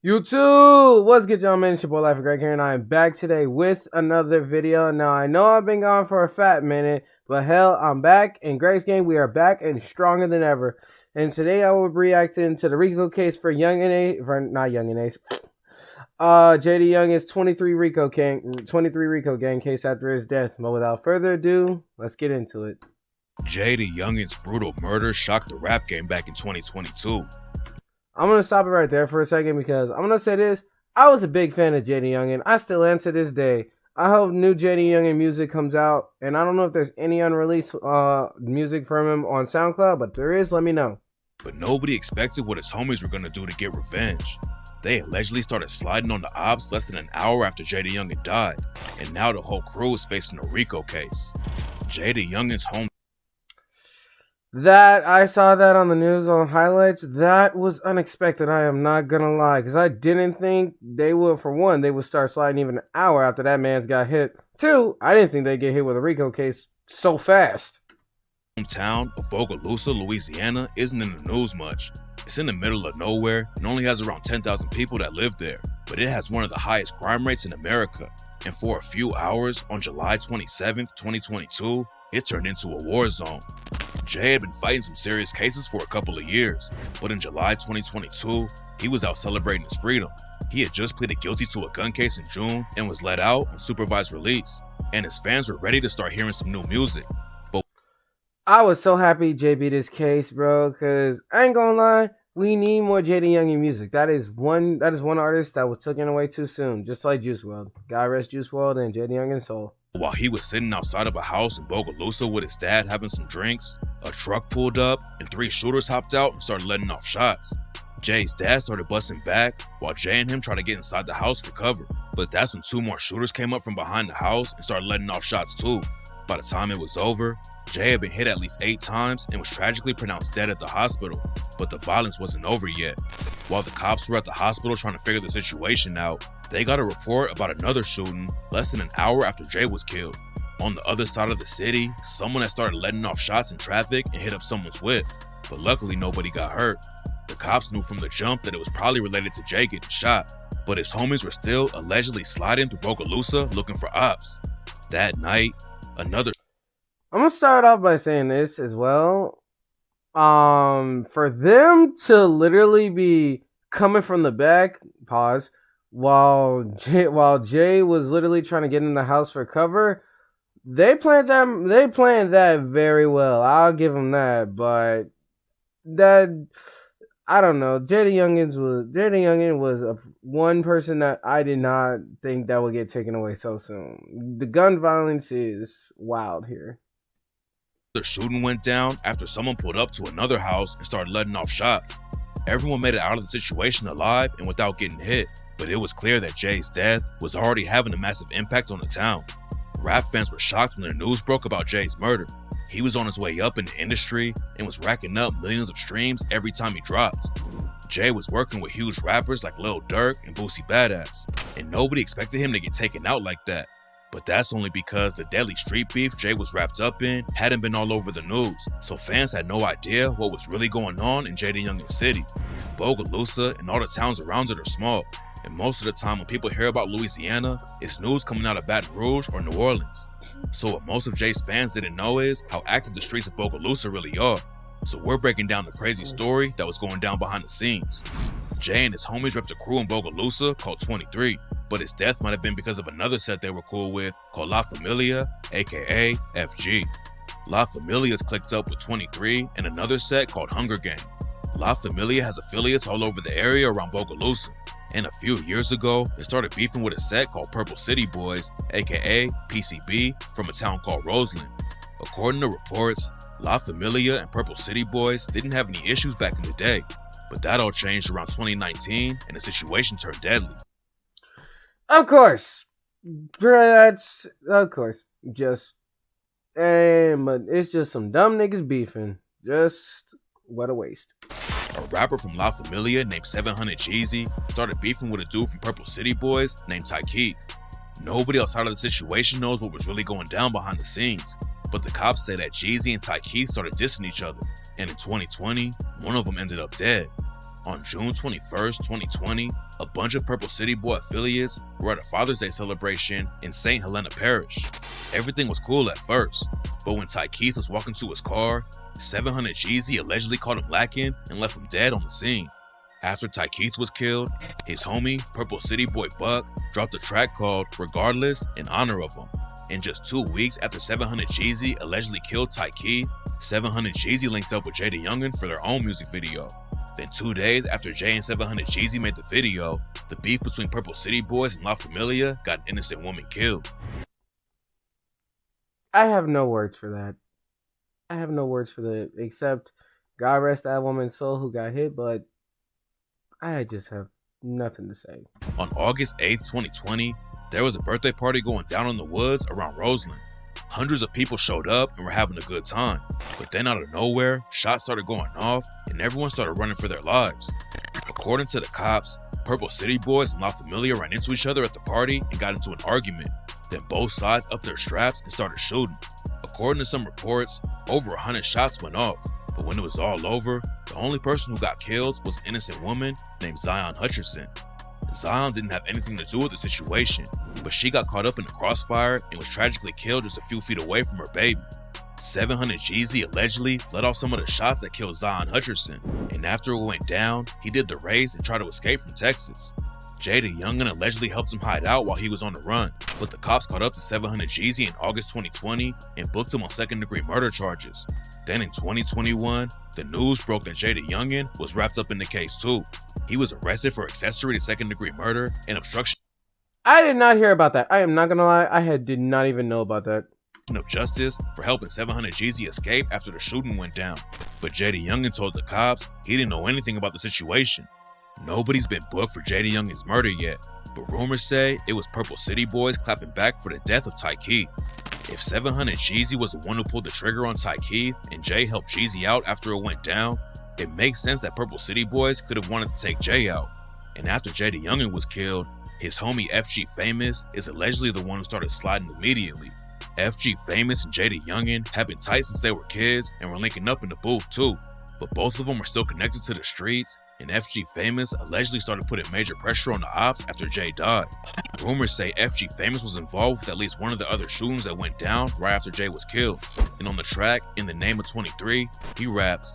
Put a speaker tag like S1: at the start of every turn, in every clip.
S1: YouTube, what's good, y'all? Man, it's your boy Life of Greg here, and I am back today with another video. Now, I know I've been gone for a fat minute, but hell, I'm back. In Greg's game, we are back and stronger than ever. And today, I will be reacting to the Rico case for JD Youngan's 23 Rico gang case after his death. But without further ado, let's get into it.
S2: JD Youngan's brutal murder shocked the rap game back in 2022.
S1: I'm going to stop it right there for a second because I'm going to say this. I was a big fan of JD Youngan. I still am to this day. I hope new JD Youngan music comes out. And I don't know if there's any unreleased music from him on SoundCloud, but if there is, let me know.
S2: But nobody expected what his homies were going to do to get revenge. They allegedly started sliding on the ops less than an hour after JD Youngan died. And now the whole crew is facing a Rico case. JD Youngan's home.
S1: That, I saw that on the news on highlights. That was unexpected. I am not gonna lie, because I didn't think they would. For one, they would start sliding even an hour after that man's got hit. Two, I didn't think they'd get hit with a Rico case so fast.
S2: Hometown of Baloa, Louisiana isn't in the news much. It's in the middle of nowhere and only has around 10,000 people that live there. But it has one of the highest crime rates in America. And for a few hours on July 27th, 2022, it turned into a war zone. Jay had been fighting some serious cases for a couple of years, but in July 2022, he was out celebrating his freedom. He had just pleaded guilty to a gun case in June and was let out on supervised release, and his fans were ready to start hearing some new music. But
S1: I was so happy Jay beat his case, bro, because I ain't gonna lie, we need more JD Youngan music. That is one artist that was taken away too soon, just like Juice WRLD. God rest Juice WRLD and JD Youngan's soul.
S2: While he was sitting outside of a house in Bogalusa with his dad having some drinks, a truck pulled up and 3 shooters hopped out and started letting off shots. Jay's dad started busting back while Jay and him tried to get inside the house for cover. But that's when 2 more shooters came up from behind the house and started letting off shots too. By the time it was over, Jay had been hit at least 8 times and was tragically pronounced dead at the hospital. But the violence wasn't over yet. While the cops were at the hospital trying to figure the situation out, they got a report about another shooting less than an hour after Jay was killed. On the other side of the city, someone had started letting off shots in traffic and hit up someone's whip, but luckily nobody got hurt. The cops knew from the jump that it was probably related to Jay getting shot, but his homies were still allegedly sliding through Bogalusa looking for ops. That night, I'm
S1: gonna start off by saying this as well. For them to literally be coming from the back, pause, while Jay was literally trying to get in the house for cover, they planned that very well. I'll give them that, but that, I don't know. JD Youngan was one person that I did not think that would get taken away so soon. The gun violence is wild here.
S2: The shooting went down after someone pulled up to another house and started letting off shots. Everyone made it out of the situation alive and without getting hit, but it was clear that Jay's death was already having a massive impact on the town. Rap fans were shocked when the news broke about Jay's murder. He was on his way up in the industry and was racking up millions of streams every time he dropped. Jay was working with huge rappers like Lil Durk and Boosie Badass, and nobody expected him to get taken out like that. But that's only because the deadly street beef Jay was wrapped up in hadn't been all over the news, so fans had no idea what was really going on in JD Youngan's city. Bogalusa and all the towns around it are small, and most of the time when people hear about Louisiana, it's news coming out of Baton Rouge or New Orleans. So what most of Jay's fans didn't know is how active the streets of Bogalusa really are. So we're breaking down the crazy story that was going down behind the scenes. Jay and his homies repped a crew in Bogalusa called 23, but his death might have been because of another set they were cool with called La Familia, aka FG. La Familia is clicked up with 23 and another set called Hunger Gang. La Familia has affiliates all over the area around Bogalusa, and a few years ago, they started beefing with a set called Purple City Boys, aka PCB, from a town called Roseland. According to reports, La Familia and Purple City Boys didn't have any issues back in the day, but that all changed around 2019 and the situation turned deadly.
S1: Of course. Of course. But it's just some dumb niggas beefing. Just, what a waste.
S2: A rapper from La Familia named 700 Jeezy started beefing with a dude from Purple City Boys named Ty Keith. Nobody outside of the situation knows what was really going down behind the scenes, but the cops say that Jeezy and Ty Keith started dissing each other, and in 2020, one of them ended up dead. On June 21st, 2020, a bunch of Purple City Boy affiliates were at a Father's Day celebration in St. Helena Parish. Everything was cool at first, but when Ty Keith was walking to his car, 700 JID allegedly caught him lacking and left him dead on the scene. After Ty Keith was killed, his homie, Purple City Boy Buck, dropped a track called Regardless in honor of him. And just 2 weeks after 700 JID allegedly killed Ty Keith, 700 JID linked up with JayDaYoungan for their own music video. Then 2 days after Jay and 700 JID made the video, the beef between Purple City Boys and La Familia got an innocent woman killed.
S1: I have no words for that. I have no words for that, except God rest that woman's soul who got hit, but I just have nothing to say.
S2: On August 8th, 2020, there was a birthday party going down in the woods around Roseland. Hundreds of people showed up and were having a good time. But then out of nowhere, shots started going off and everyone started running for their lives. According to the cops, Purple City Boys and La Familia ran into each other at the party and got into an argument. Then both sides upped their straps and started shooting. According to some reports, over 100 shots went off. But when it was all over, the only person who got killed was an innocent woman named Zion Hutcherson. Zion didn't have anything to do with the situation, but she got caught up in the crossfire and was tragically killed just a few feet away from her baby. 700 JID allegedly let off some of the shots that killed Zion Hutcherson, and after it went down, he did the race and tried to escape from Texas. JayDaYoungan allegedly helped him hide out while he was on the run, but the cops caught up to 700 JID in August 2020 and booked him on second-degree murder charges. Then in 2021, the news broke that JayDaYoungan was wrapped up in the case too. He was arrested for accessory to second-degree murder and obstruction
S1: I did not hear about that. I am not gonna lie, did not even know about that.
S2: of justice for helping 700 JID escape after the shooting went down. But JayDaYoungan told the cops he didn't know anything about the situation. Nobody's been booked for JayDaYoungan's murder yet, but rumors say it was Purple City Boys clapping back for the death of Ty Keith. If 700 JID was the one who pulled the trigger on Ty Keith and Jay helped JID out after it went down, it makes sense that Purple City Boys could have wanted to take Jay out. And after JayDaYoungan was killed, his homie FG Famous is allegedly the one who started sliding immediately. FG Famous and JayDaYoungan have been tight since they were kids and were linking up in the booth too, but both of them are still connected to the streets, and FG Famous allegedly started putting major pressure on the ops after Jay died. Rumors say FG Famous was involved with at least one of the other shootings that went down right after Jay was killed. And on the track, In the Name of 23, he raps,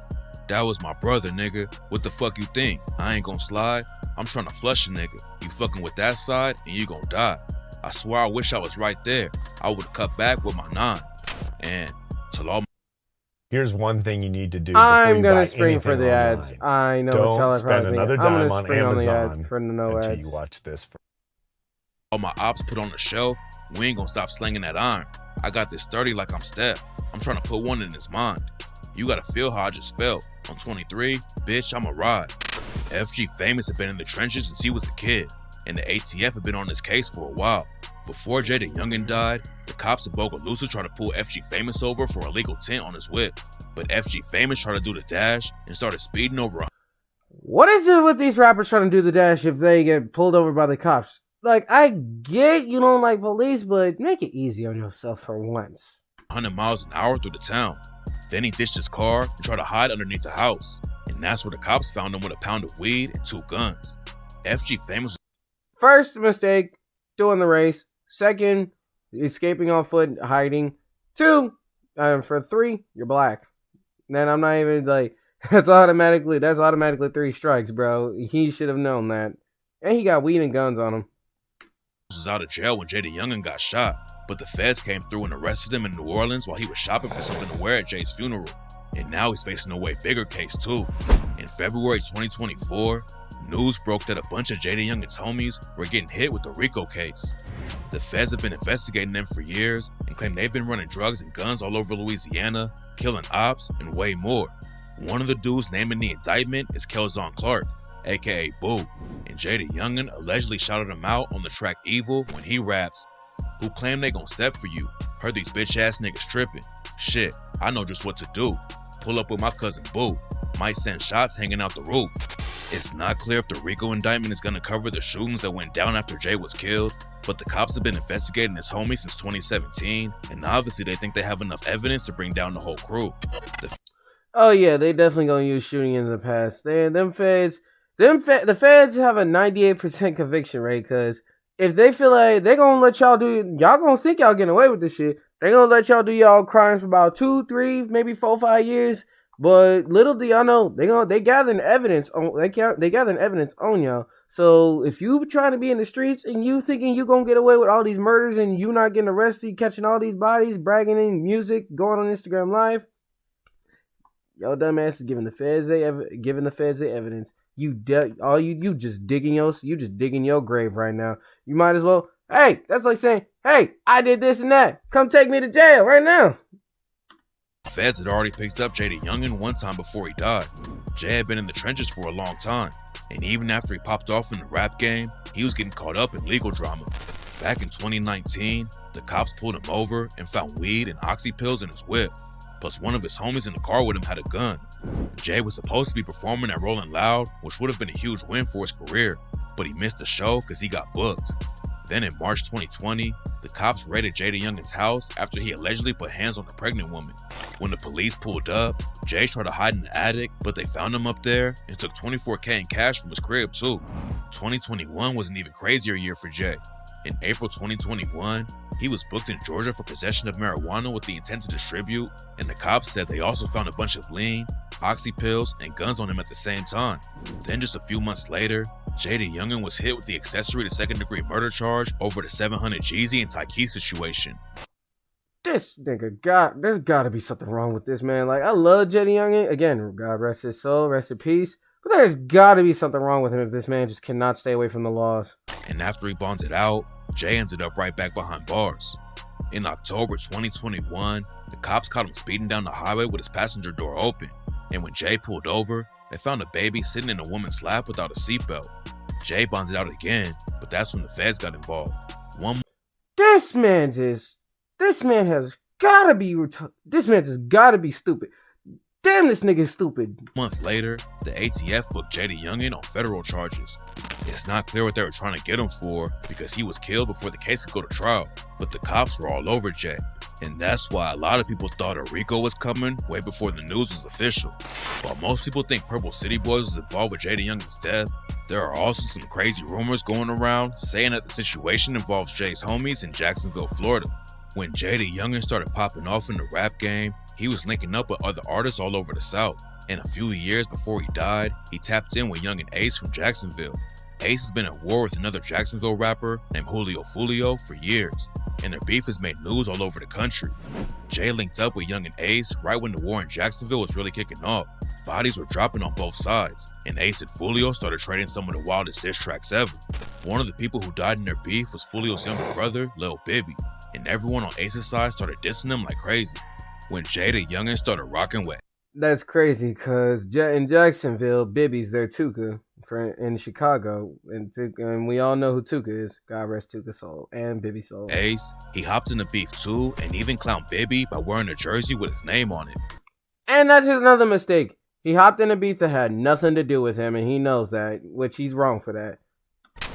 S2: "That was my brother, nigga. What the fuck you think? I ain't gon' slide. I'm trying to flush a nigga. You fucking with that side and you gon' die. I swear I wish I was right there. I would've cut back with my 9. And to all
S3: Here's one thing you need to do.
S1: I'm gonna
S3: buy
S1: spring for the
S3: anything
S1: ads.
S3: online.
S1: I know
S3: Don't
S1: what y'all are
S3: spend
S1: probably
S3: another
S1: thinking. I'm
S3: dime
S1: gonna
S3: on
S1: spring on the
S3: Amazon
S1: ad for the no
S3: until
S1: ads.
S3: you watch this.
S2: my ops put on the shelf, we ain't gonna stop slinging that iron. I got this 30 like I'm Steph. I'm trying to put one in his mind. You gotta feel how I just felt. On 23, bitch, I'm a ride. FG Famous had been in the trenches since he was a kid, and the ATF had been on this case for a while. Before JayDaYoungan died, the cops at Bogalusa tried to pull FG Famous over for illegal tint on his whip, but FG Famous tried to do the dash and started speeding over.
S1: What is it with these rappers trying to do the dash if they get pulled over by the cops? Like, I get you don't like police, but make it easy on yourself for once.
S2: 100 miles an hour through the town. Then he ditched his car and tried to hide underneath the house, and that's where the cops found him with a pound of weed and 2 guns. FG Famous.
S1: First mistake, doing the race. Second, escaping on foot, hiding. 2, for 3, you're black. Then I'm not even like, that's automatically 3 strikes, bro. He should have known that. And he got weed and guns on him.
S2: Was out of jail when JayDaYoungan got shot, but the feds came through and arrested him in New Orleans while he was shopping for something to wear at Jay's funeral. And now he's facing a way bigger case too. In February 2024, news broke that a bunch of JayDaYoungan's homies were getting hit with the Rico case. The feds have been investigating them for years and claim they've been running drugs and guns all over Louisiana, killing ops, and way more. One of the dudes named in the indictment is Kelzon Clark, aka Boo, and JayDaYoungan allegedly shouted him out on the track Evil when he raps, "Who claim they gon' step for you? Heard these bitch ass niggas tripping. Shit, I know just what to do. Pull up with my cousin Boo. Might send shots hanging out the roof." It's not clear if the Rico indictment is gonna cover the shootings that went down after Jay was killed, but the cops have been investigating his homie since 2017, and obviously they think they have enough evidence to bring down the whole crew.
S1: Oh yeah, they definitely gonna use shooting in the past. Them feds, The feds have a 98% conviction rate because if they feel like they're gonna let y'all y'all gonna think y'all getting away with this shit. They're gonna let y'all do y'all crimes for about 2, 3, maybe 4, 5 years. But little do y'all know, they gathering evidence on y'all. So if you trying to be in the streets and you thinking you gonna get away with all these murders and you not getting arrested, catching all these bodies, bragging in music, going on Instagram Live, yo dumbass is giving the feds their evidence. You just digging your grave right now. You might as well. Hey, that's like saying, hey, I did this and that. Come take me to jail right now.
S2: Feds had already picked up JayDaYoungan Youngin one time before he died. Jay had been in the trenches for a long time, and even after he popped off in the rap game, he was getting caught up in legal drama. Back in 2019, the cops pulled him over and found weed and oxy pills in his whip. Plus one of his homies in the car with him had a gun. Jay was supposed to be performing at Rolling Loud, which would have been a huge win for his career, but he missed the show because he got booked. Then in March 2020, the cops raided JayDaYoungan's house after he allegedly put hands on a pregnant woman. When the police pulled up, Jay tried to hide in the attic, but they found him up there and took $24K in cash from his crib too. 2021 was an even crazier year for Jay. In April 2021, he was booked in Georgia for possession of marijuana with the intent to distribute, and the cops said they also found a bunch of lean, oxy pills, and guns on him at the same time. Then just a few months later, JayDaYoungan was hit with the accessory to second-degree murder charge over the 700 Jeezy and Tyke situation.
S1: This nigga there's gotta be something wrong with this man. Like, I love JayDaYoungan. Again, God rest his soul, rest in peace. But there's gotta be something wrong with him if this man just cannot stay away from the laws.
S2: And after he bonded out, Jay ended up right back behind bars. In October 2021, the cops caught him speeding down the highway with his passenger door open. And when Jay pulled over, they found a baby sitting in a woman's lap without a seatbelt. Jay bonded out again, but that's when the feds got involved.
S1: This man just gotta be stupid. Damn, this nigga is stupid.
S2: A month later, the ATF booked JayDaYoungan on federal charges. It's not clear what they were trying to get him for because he was killed before the case could go to trial, but the cops were all over Jay. And that's why a lot of people thought a Rico was coming way before the news was official. While most people think Purple City Boys was involved with JayDaYoungan's death, there are also some crazy rumors going around saying that the situation involves Jay's homies in Jacksonville, Florida. When JayDaYoungan started popping off in the rap game, he was linking up with other artists all over the South. And a few years before he died, he tapped in with Young and Ace from Jacksonville. Ace has been at war with another Jacksonville rapper named Julio Fulio for years, and their beef has made news all over the country. Jay linked up with Young and Ace right when the war in Jacksonville was really kicking off. Bodies were dropping on both sides, and Ace and Fulio started trading some of the wildest diss tracks ever. One of the people who died in their beef was Fulio's younger brother, Lil Bibby, and everyone on Ace's side started dissing him like crazy. When JayDaYoungan started rocking with.
S1: That's crazy, because in Jacksonville, Bibby's their Tuka in Chicago, and we all know who Tuka is. God rest Tuka's soul and Bibby's soul.
S2: Ace, he hopped in the beef too, and even clowned Bibby by wearing a jersey with his name on it.
S1: And that's just another mistake. He hopped in a beef that had nothing to do with him, and he knows that, which he's wrong for that.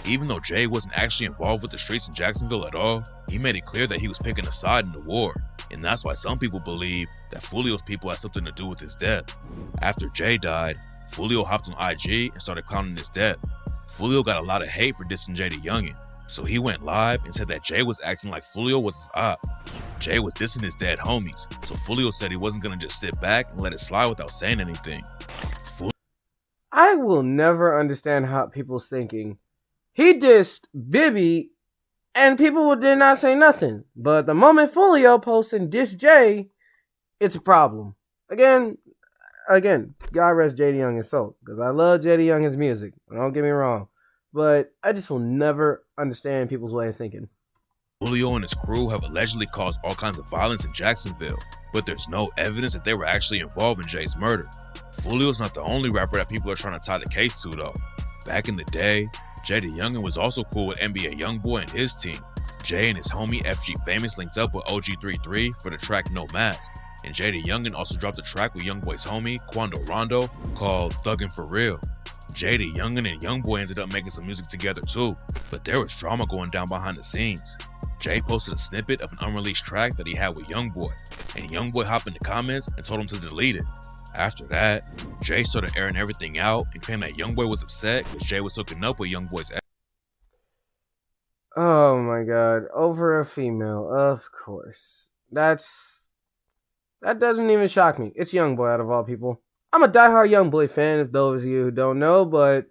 S2: Even though Jay wasn't actually involved with the streets in Jacksonville at all, he made it clear that he was picking a side in the war, and that's why some people believe that Fulio's people had something to do with his death. After Jay died, Fulio hopped on IG and started clowning his death. Fulio got a lot of hate for dissing JayDaYoungan, so he went live and said that Jay was acting like Fulio was his op. Jay was dissing his dead homies, so Fulio said he wasn't gonna just sit back and let it slide without saying anything.
S1: I will never understand how people's thinking. He dissed Bibby, and people did not say nothing. But the moment Fulio posts and diss Jay, it's a problem. Again, God rest JayDaYoungan's soul, because I love JayDaYoungan's music. Don't get me wrong, but I just will never understand people's way of thinking.
S2: Fulio and his crew have allegedly caused all kinds of violence in Jacksonville, but there's no evidence that they were actually involved in Jay's murder. Fulio's not the only rapper that people are trying to tie the case to though. Back in the day, JayDaYoungan was also cool with NBA YoungBoy and his team. Jay and his homie FG Famous linked up with OG33 for the track No Mask, and JayDaYoungan also dropped a track with YoungBoy's homie Quando Rondo called Thuggin' For Real. JayDaYoungan and YoungBoy ended up making some music together too, but there was drama going down behind the scenes. Jay posted a snippet of an unreleased track that he had with YoungBoy, and YoungBoy hopped in the comments and told him to delete it. After that, Jay started airing everything out and claimed that YoungBoy was upset because Jay was hooking up with YoungBoy's ex.
S1: Oh my god, over a female, of course. That doesn't even shock me. It's YoungBoy out of all people. I'm a diehard YoungBoy fan, if those of you who don't know, but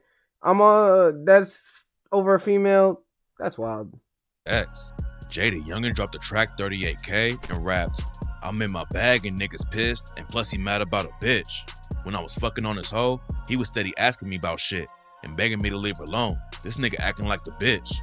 S1: that's over a female. That's wild.
S2: Ex. JID Young dropped the track 38K and rapped, "I'm in my bag and niggas pissed, and plus he mad about a bitch. When I was fucking on his hoe, he was steady asking me about shit and begging me to leave her alone. This nigga acting like the bitch."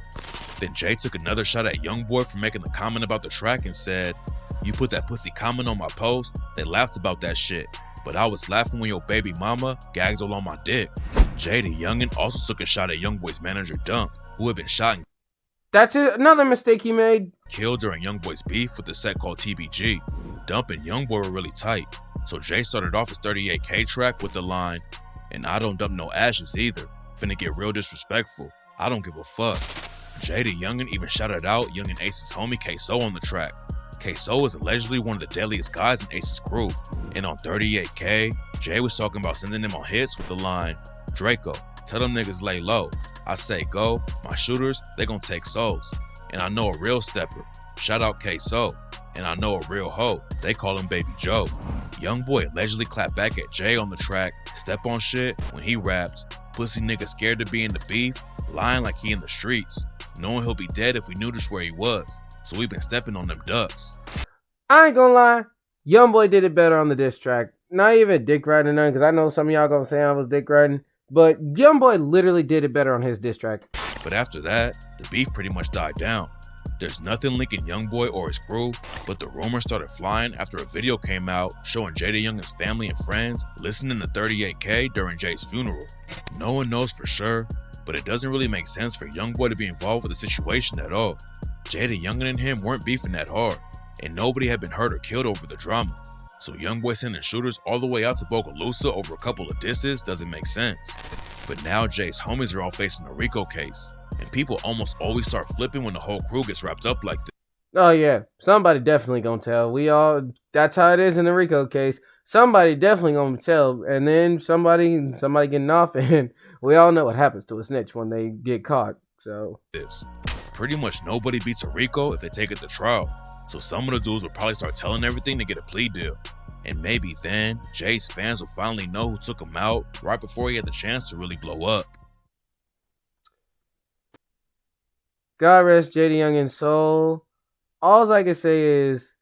S2: Then Jay took another shot at YoungBoy for making the comment about the track and said, "You put that pussy comment on my post, they laughed about that shit, but I was laughing when your baby mama gagged all on my dick." JayD Young also took a shot at YoungBoy's manager Dunk, who had been shot and
S1: That's another mistake he made.
S2: killed during YoungBoy's beef with the set called TBG. Dump and YoungBoy were really tight, so Jay started off his 38K track with the line, "And I don't dump no ashes either. Finna get real disrespectful. I don't give a fuck." JayD Young even shouted out Young and Ace's homie K-So on the track. K-So is allegedly one of the deadliest guys in Ace's crew, and on 38K, Jay was talking about sending them on hits with the line, "Draco, tell them niggas lay low. I say go, my shooters, they gon' take souls. And I know a real stepper, shout out K-So. And I know a real hoe, they call him Baby Joe." YoungBoy allegedly clapped back at Jay on the track, "Step on shit," when he rapped, "Pussy nigga scared to be in the beef, lying like he in the streets, knowing he'll be dead if we knew just where he was, so we been stepping on them ducks."
S1: I ain't gonna lie, YoungBoy did it better on the diss track. Not even dick riding none, because I know some of y'all gonna say I was dick riding, but YoungBoy literally did it better on his diss track.
S2: But after that, the beef pretty much died down. There's nothing linking YoungBoy or his crew, but the rumors started flying after a video came out showing JayD Youngan's family and friends listening to 38K during Jay's funeral. No one knows for sure, but it doesn't really make sense for YoungBoy to be involved with the situation at all. JayD Youngan and him weren't beefing that hard, and nobody had been hurt or killed over the drama. So YoungBoy sending shooters all the way out to Bogalusa over a couple of disses doesn't make sense. But now Jay's homies are all facing a Rico case, and people almost always start flipping when the whole crew gets wrapped up like this.
S1: Oh yeah, somebody definitely gonna tell. That's how it is in the Rico case. Somebody definitely gonna tell, and then somebody getting off, and we all know what happens to a snitch when they get caught. So
S2: Pretty much nobody beats a Rico if they take it to trial. So some of the dudes will probably start telling everything to get a plea deal. And maybe then, Jay's fans will finally know who took him out right before he had the chance to really blow up.
S1: God rest JayD Youngan's soul. All I can say is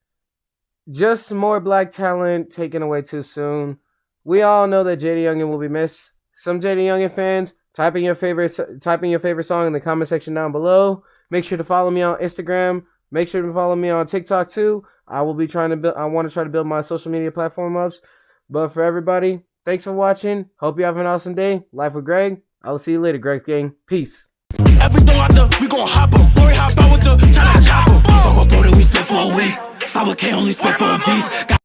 S1: just more black talent taken away too soon. We all know that JayD Youngan will be missed. Some JayD Youngan fans, type in your favorite song in the comment section down below. Make sure to follow me on Instagram. Make sure to follow me on TikTok too. I want to try to build my social media platform ups. But for everybody, thanks for watching. Hope you have an awesome day. Life with Greg. I will see you later, Greg Gang. Peace.
S4: Everything I do, we gon'